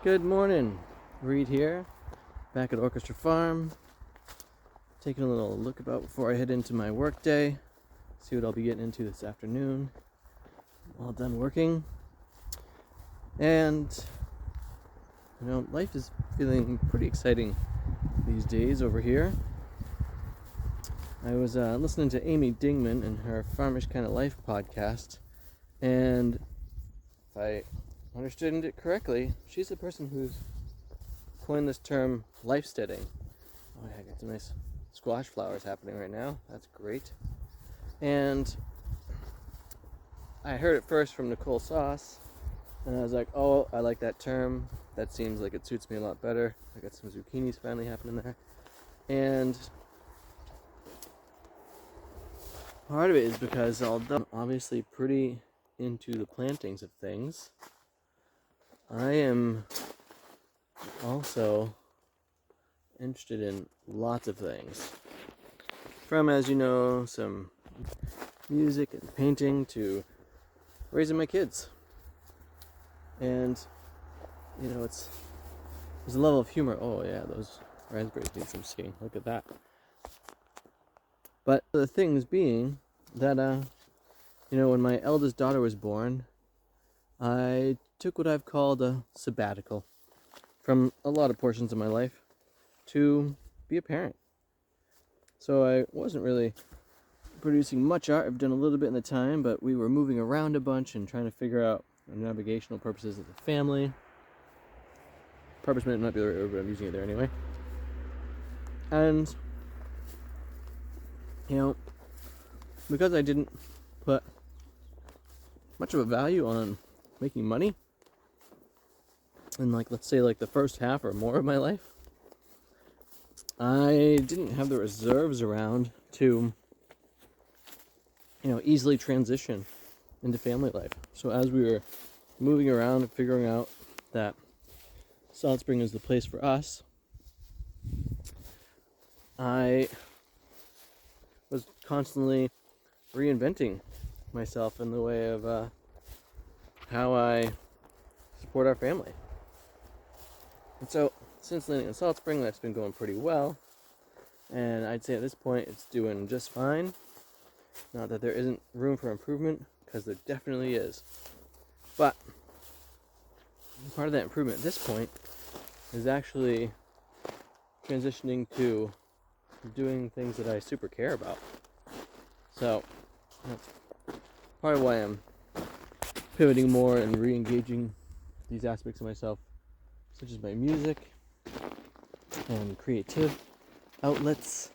Good morning, Reed here, back at Orchestra Farm, taking a little look about before I head into my work day, see what I'll be getting into this afternoon, all done working. And, life is feeling pretty exciting these days over here. I was listening to Amy Dingman and her Farmish Kind of Life podcast, and if I understood it correctly, she's the person who's coined this term lifesteading. Oh yeah, I got some nice squash flowers happening right now. That's great. And I heard it first from Nicole Sauce, and I was like, oh, I like that term. That seems like it suits me a lot better. I got some zucchinis finally happening there. And part of it is because although I'm obviously pretty into the plantings of things, I am also interested in lots of things. From, as you know, some music and painting to raising my kids. And, there's a level of humor. Oh yeah, those raspberries need some seeing. Look at that. But the things being that, when my eldest daughter was born, I took what I've called a sabbatical from a lot of portions of my life to be a parent. So I wasn't really producing much art. I've done a little bit in the time, but we were moving around a bunch and trying to figure out the navigational purposes of the family. Purpose might not be the right word, but I'm using it there anyway. And, because I didn't put much of a value on making money in let's say the first half or more of my life, I didn't have the reserves around to easily transition into family life. So as we were moving around and figuring out that Salt Spring is the place for us, I was constantly reinventing myself in the way of how I support our family. And so, since landing in Salt Spring, that's been going pretty well. And I'd say at this point, it's doing just fine. Not that there isn't room for improvement, because there definitely is. But part of that improvement at this point is actually transitioning to doing things that I super care about. So, that's part of why I'm pivoting more and re-engaging these aspects of myself, such as my music and creative outlets,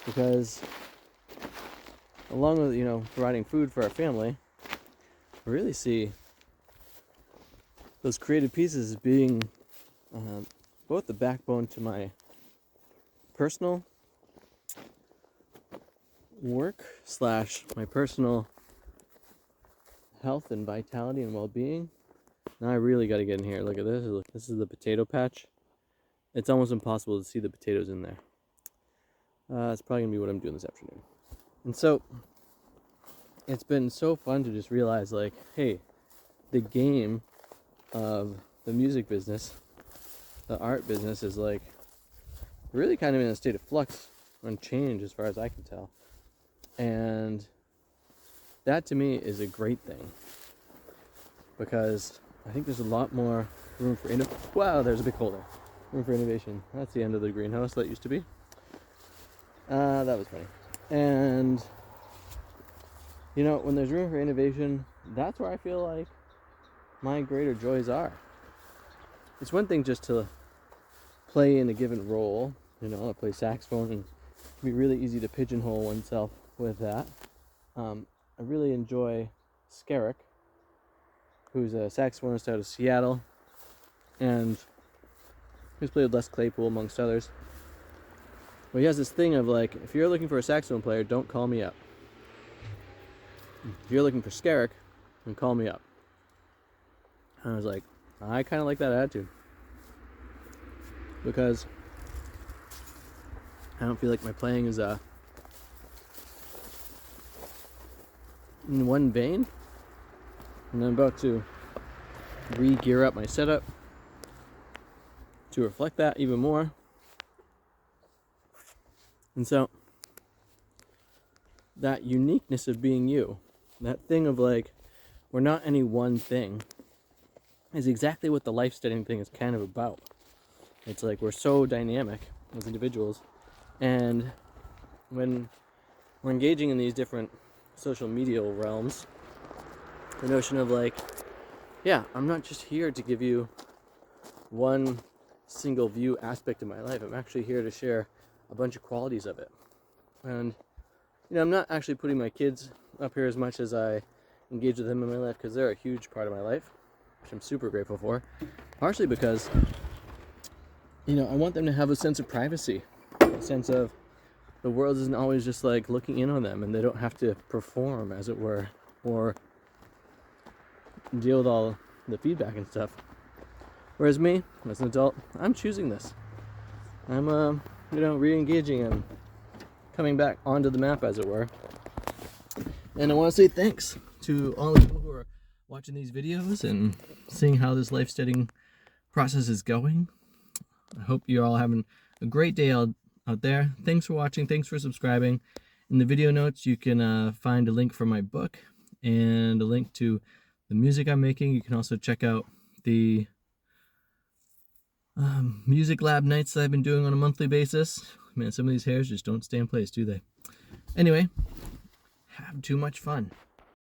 because along with providing food for our family, I really see those creative pieces as being both the backbone to my personal work / my personal health and vitality and well-being. Now I really got to get in here. Look at this. Look, this is the potato patch. It's almost impossible to see the potatoes in there. It's probably going to be what I'm doing this afternoon. And so, it's been so fun to just realize, hey, the game of the music business, the art business is really kind of in a state of flux and change as far as I can tell. And that to me is a great thing, because I think there's a lot more room for wow, there's a big hole there. Room for innovation. That's the end of the greenhouse that used to be. That was funny. And when there's room for innovation, that's where I feel like my greater joys are. It's one thing just to play in a given role. I play saxophone, and it can be really easy to pigeonhole oneself with that. I really enjoy Scenic, who's a saxophonist out of Seattle, and he's played with Les Claypool amongst others. Well, he has this thing of if you're looking for a saxophone player, don't call me up. If you're looking for Scenic, then call me up. And I was like, I kind of like that attitude, because I don't feel like my playing is in one vein. And I'm about to re-gear up my setup to reflect that even more. And so that uniqueness of being you, that thing of like, we're not any one thing, is exactly what the Lifesteading thing is kind of about. It's like we're so dynamic as individuals, and when we're engaging in these different social media realms, the notion of like, yeah, I'm not just here to give you one single view aspect of my life. I'm actually here to share a bunch of qualities of it. And I'm not actually putting my kids up here as much as I engage with them in my life, because they're a huge part of my life, which I'm super grateful for. Partially because I want them to have a sense of privacy, a sense of the world isn't always just like looking in on them, and they don't have to perform, as it were, or deal with all the feedback and stuff. Whereas me, as an adult, I'm choosing this. I'm re-engaging and coming back onto the map, as it were. And I want to say thanks to all the people who are watching these videos and seeing how this Lifesteading process is going. I hope you're all having a great day out there. Thanks for watching. Thanks for subscribing. In the video notes, you can find a link for my book and a link to the music I'm making. You can also check out the music lab nights that I've been doing on a monthly basis. Man, some of these hairs just don't stay in place, do they? Anyway, have too much fun.